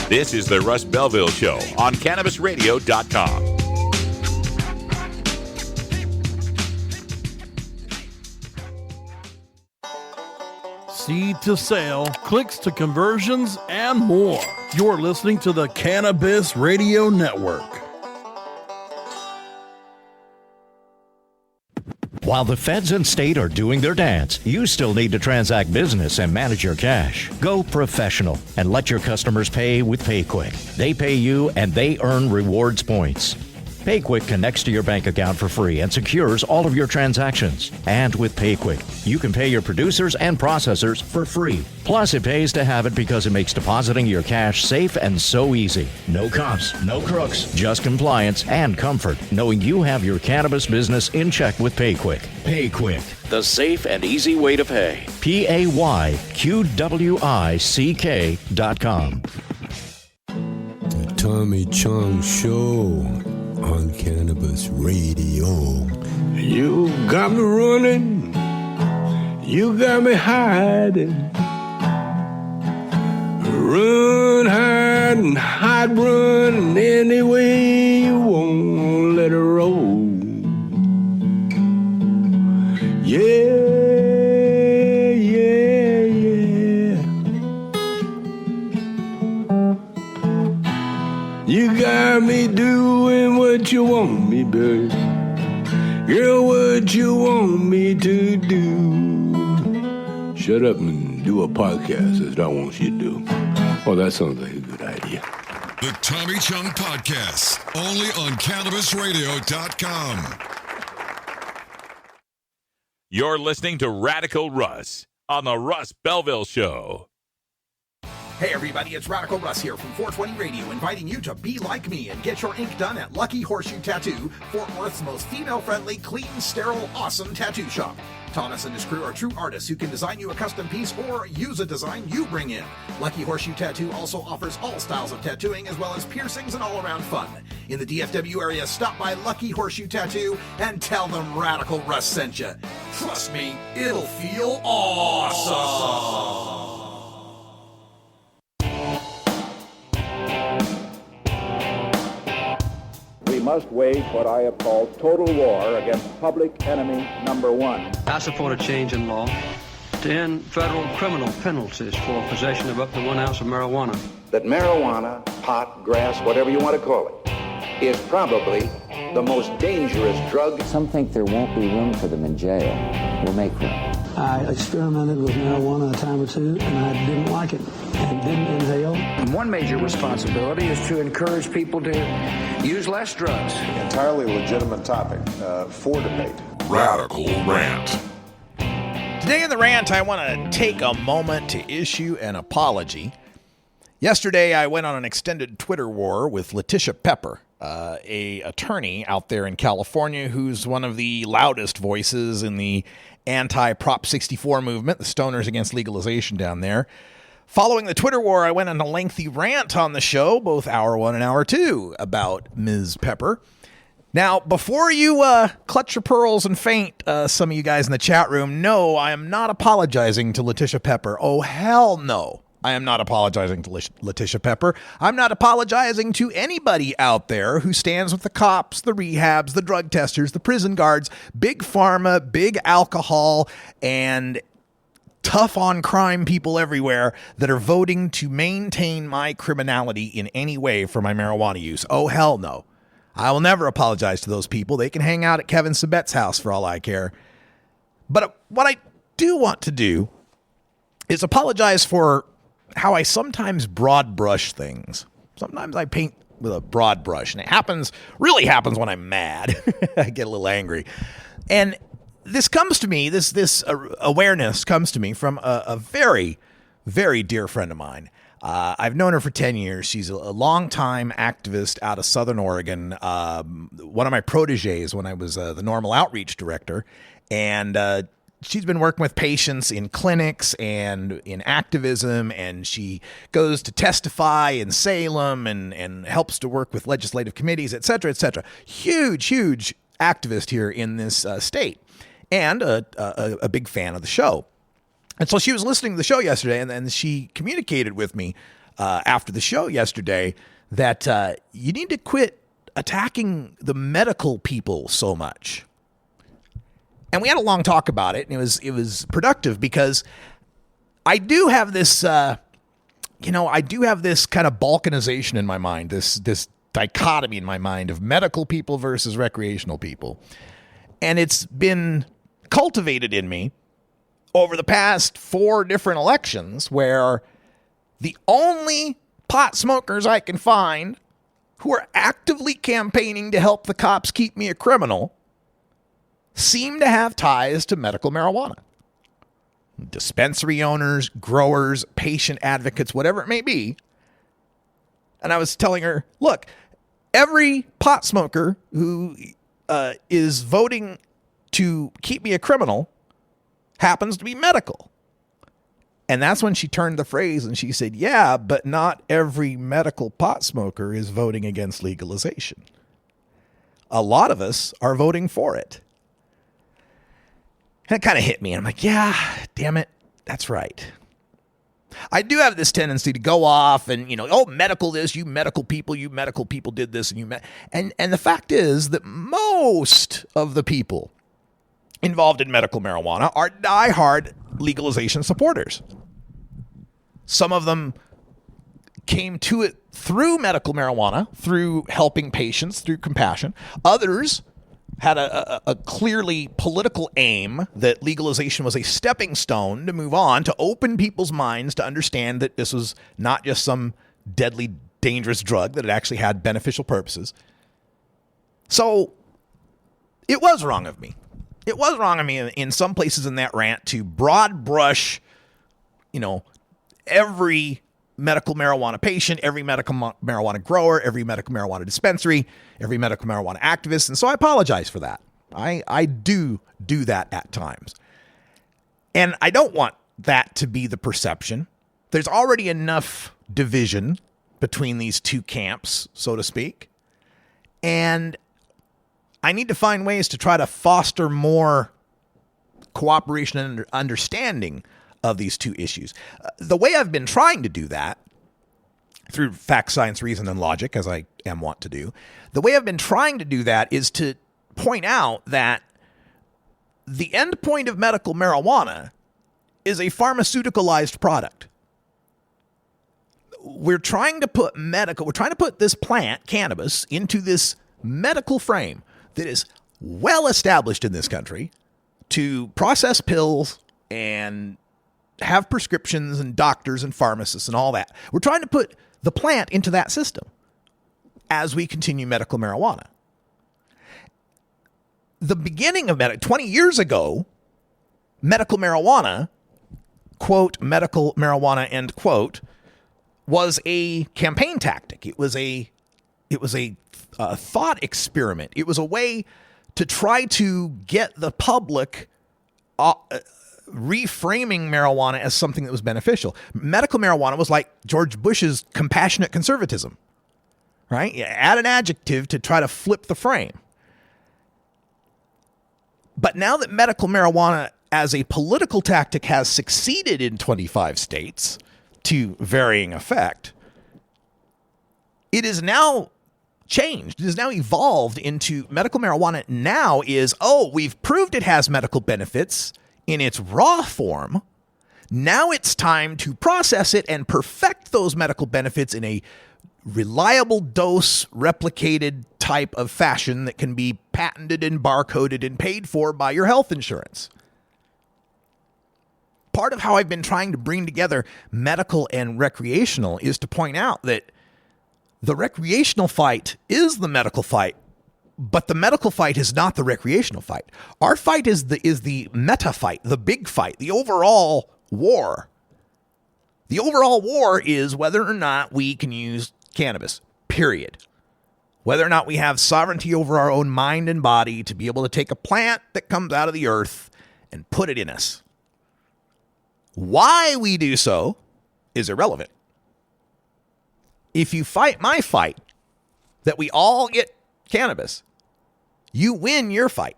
This is the Russ Belville Show on CannabisRadio.com. Seed to sale, clicks to conversions, and more. You're listening to the Cannabis Radio Network. While the feds and state are doing their dance, you still need to transact business and manage your cash. Go professional and let your customers pay with PayQuick. They pay you and they earn rewards points. PayQuick connects to your bank account for free and secures all of your transactions. And with PayQuick, you can pay your producers and processors for free. Plus, it pays to have it because it makes depositing your cash safe and so easy. No cops, no crooks, just compliance and comfort, knowing you have your cannabis business in check with PayQuick. PayQuick, the safe and easy way to pay. PayQuick.com. The Tommy Chong Show on Cannabis Radio. You got me running, you got me hiding. Run, hide, and hide, run any way you want, let it roll. Yeah, yeah, yeah. You got me doing what you want me, baby. Girl, what you want me to do? Shut up and do a podcast, as I want you to do. Oh, that sounds like a good idea. The Tommy Chung Podcast, only on CannabisRadio.com. You're listening to Radical Russ on the Russ Belville Show. Hey everybody, it's Radical Russ here from 420 Radio, inviting you to be like me and get your ink done at Lucky Horseshoe Tattoo, Fort Worth's most female-friendly, clean, sterile, awesome tattoo shop. Thomas and his crew are true artists who can design you a custom piece or use a design you bring in. Lucky Horseshoe Tattoo also offers all styles of tattooing as well as piercings and all-around fun. In the DFW area, stop by Lucky Horseshoe Tattoo and tell them Radical Russ sent you. Trust me, it'll feel awesome. We must wage what I have called total war against public enemy number one. I support a change in law to end federal criminal penalties for possession of up to 1 ounce of marijuana. That marijuana, pot, grass, whatever you want to call it, is probably the most dangerous drug. Some think there won't be room for them in jail. We'll make room. I experimented with marijuana a time or two, and I didn't like it and didn't inhale. And one major responsibility is to encourage people to use less drugs. Entirely legitimate topic for debate. Radical Rant. Today in the rant, I want to take a moment to issue an apology. Yesterday, I went on an extended Twitter war with Letitia Pepper, a attorney out there in California who's one of the loudest voices in the anti-Prop 64 movement, the stoners against legalization down there. Following the Twitter war, I went on a lengthy rant on the show, both hour 1 and hour 2, about Ms. Pepper. Now, before you clutch your pearls and faint, some of you guys in the chat room, no, I am not apologizing to Letitia Pepper. Oh, hell no. I am not apologizing to Letitia Pepper. I'm not apologizing to anybody out there who stands with the cops, the rehabs, the drug testers, the prison guards, big pharma, big alcohol, and tough on crime people everywhere that are voting to maintain my criminality in any way for my marijuana use. Oh, hell no. I will never apologize to those people. They can hang out at Kevin Sabet's house for all I care. But what I do want to do is apologize for how I sometimes broad brush things. Sometimes I paint with a broad brush, and it really happens when I'm mad. I get a little angry. And this comes to me, this awareness comes to me from a very, very dear friend of mine. I've known her for 10 years. She's a longtime activist out of Southern Oregon. One of my proteges when I was the Normal Outreach Director. And she's been working with patients in clinics and in activism, and she goes to testify in Salem and helps to work with legislative committees, et cetera, et cetera. Huge, huge activist here in this state, and a big fan of the show. And so she was listening to the show yesterday, and then she communicated with me after the show yesterday that you need to quit attacking the medical people so much. And we had a long talk about it, and it was productive because I do have this, I do have this kind of balkanization in my mind, this dichotomy in my mind of medical people versus recreational people. And it's been cultivated in me over the past 4 different elections where the only pot smokers I can find who are actively campaigning to help the cops keep me a criminal seem to have ties to medical marijuana. Dispensary owners, growers, patient advocates, whatever it may be. And I was telling her, look, every pot smoker who is voting to keep me a criminal happens to be medical. And that's when she turned the phrase and she said, yeah, but not every medical pot smoker is voting against legalization. A lot of us are voting for it. And it kind of hit me. And I'm like, yeah, damn it. That's right. I do have this tendency to go off and, medical this, you medical people did this. And the fact is that most of the people involved in medical marijuana are diehard legalization supporters. Some of them came to it through medical marijuana, through helping patients, through compassion. Others had a clearly political aim that legalization was a stepping stone to move on, to open people's minds to understand that this was not just some deadly, dangerous drug, that it actually had beneficial purposes. So it was wrong of me. It was wrong of me in some places in that rant to broad brush, every medical marijuana patient, every medical marijuana grower, every medical marijuana dispensary, every medical marijuana activist. And so I apologize for that. I do that at times. And I don't want that to be the perception. There's already enough division between these two camps, so to speak. And I need to find ways to try to foster more cooperation and understanding of these two issues. The way I've been trying to do that, through fact, science, reason, and logic, as I am wont to do, the way I've been trying to do that is to point out that the end point of medical marijuana is a pharmaceuticalized product. We're trying to put this plant, cannabis, into this medical frame that is well established in this country to process pills and have prescriptions and doctors and pharmacists and all that. We're trying to put the plant into that system as we continue medical marijuana. The beginning of 20 years ago, medical marijuana, quote, medical marijuana, end quote, was a campaign tactic. It was a thought experiment. It was a way to try to get the public reframing marijuana as something that was beneficial. Medical marijuana was like George Bush's compassionate conservatism, right? You add an adjective to try to flip the frame. But now that medical marijuana as a political tactic has succeeded in 25 states to varying effect, it is now changed. It has now evolved into medical marijuana now is, we've proved it has medical benefits in its raw form. Now it's time to process it and perfect those medical benefits in a reliable dose replicated type of fashion that can be patented and barcoded and paid for by your health insurance. Part of how I've been trying to bring together medical and recreational is to point out that the recreational fight is the medical fight, but the medical fight is not the recreational fight. Our fight is the meta fight, the big fight, the overall war. The overall war is whether or not we can use cannabis, period. Whether or not we have sovereignty over our own mind and body to be able to take a plant that comes out of the earth and put it in us. Why we do so is irrelevant. If you fight my fight, that we all get cannabis, you win your fight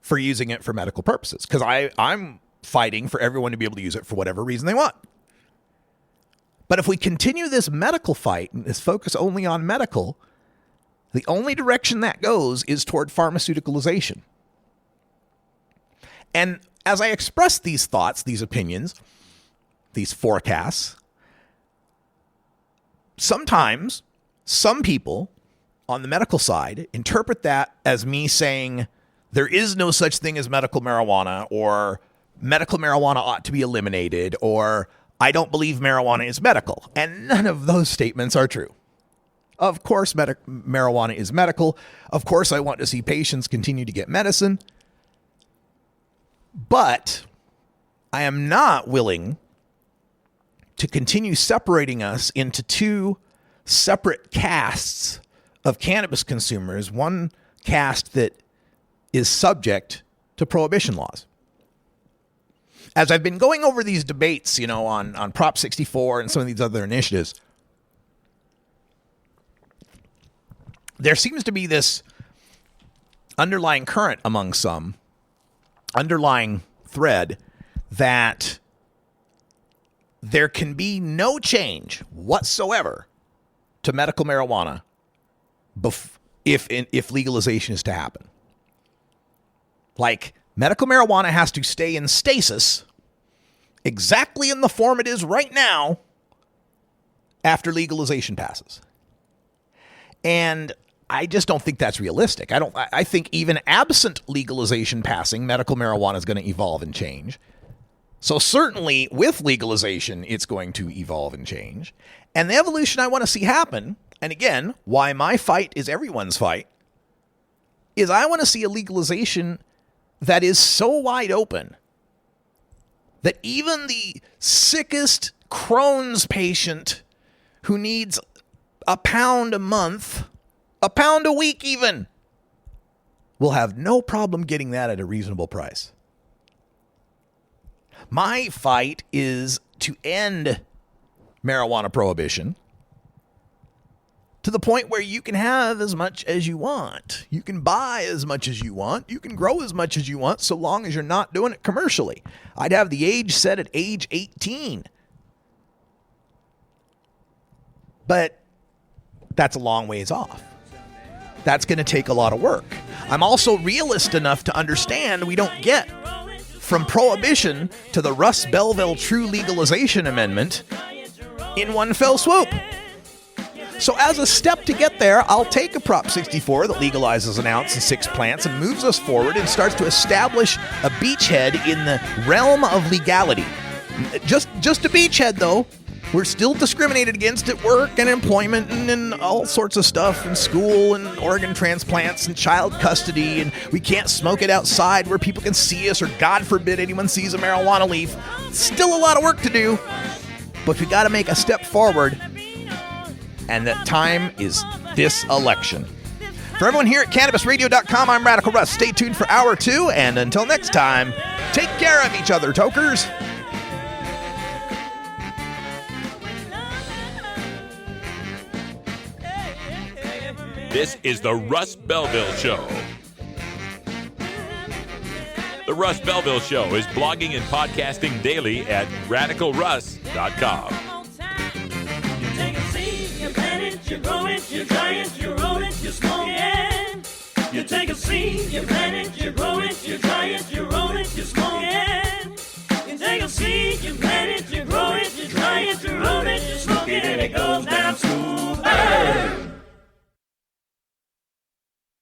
for using it for medical purposes. Because I'm fighting for everyone to be able to use it for whatever reason they want. But if we continue this medical fight and this focus only on medical, the only direction that goes is toward pharmaceuticalization. And as I express these thoughts, these opinions, these forecasts, sometimes some people on the medical side interpret that as me saying there is no such thing as medical marijuana, or medical marijuana ought to be eliminated, or I don't believe marijuana is medical. And none of those statements are true. Of course, marijuana is medical. Of course, I want to see patients continue to get medicine. But I am not willing to continue separating us into two separate castes of cannabis consumers, one caste that is subject to prohibition laws. As I've been going over these debates, on Prop 64 and some of these other initiatives, there seems to be this underlying current among some, underlying thread, that there can be no change whatsoever to medical marijuana if legalization is to happen. Like, medical marijuana has to stay in stasis exactly in the form it is right now after legalization passes. And I just don't think that's realistic. I think even absent legalization passing, medical marijuana is going to evolve and change. So certainly with legalization, it's going to evolve and change. And the evolution I want to see happen, and again, why my fight is everyone's fight, is I want to see a legalization that is so wide open that even the sickest Crohn's patient who needs a pound a month, a pound a week even, will have no problem getting that at a reasonable price. My fight is to end marijuana prohibition to the point where you can have as much as you want. You can buy as much as you want. You can grow as much as you want, so long as you're not doing it commercially. I'd have the age set at age 18. But that's a long ways off. That's going to take a lot of work. I'm also realist enough to understand we don't get from prohibition to the Russ Belville True Legalization Amendment in one fell swoop. So as a step to get there, I'll take a Prop 64 that legalizes an ounce and 6 plants and moves us forward and starts to establish a beachhead in the realm of legality. Just a beachhead, though. We're still discriminated against at work and employment and all sorts of stuff, and school and organ transplants and child custody, and we can't smoke it outside where people can see us, or God forbid anyone sees a marijuana leaf. Still a lot of work to do. but we got to make a step forward, and that time is this election. For everyone here at CannabisRadio.com, I'm Radical Russ. Stay tuned for Hour 2, and until next time, take care of each other, tokers. This is the Russ Belville Show. The Russ Belville Show is blogging and podcasting daily at RadicalRuss.com. You take a seed, you plant it, you grow it, you dry it, you roll it, you smoke it. You take a seed, you plant it, you grow it, you dry it, you roll it, you smoke it. You take a seed, you plant it, you grow it, you dry it, you roll it, you smoke it, and it goes down smooth.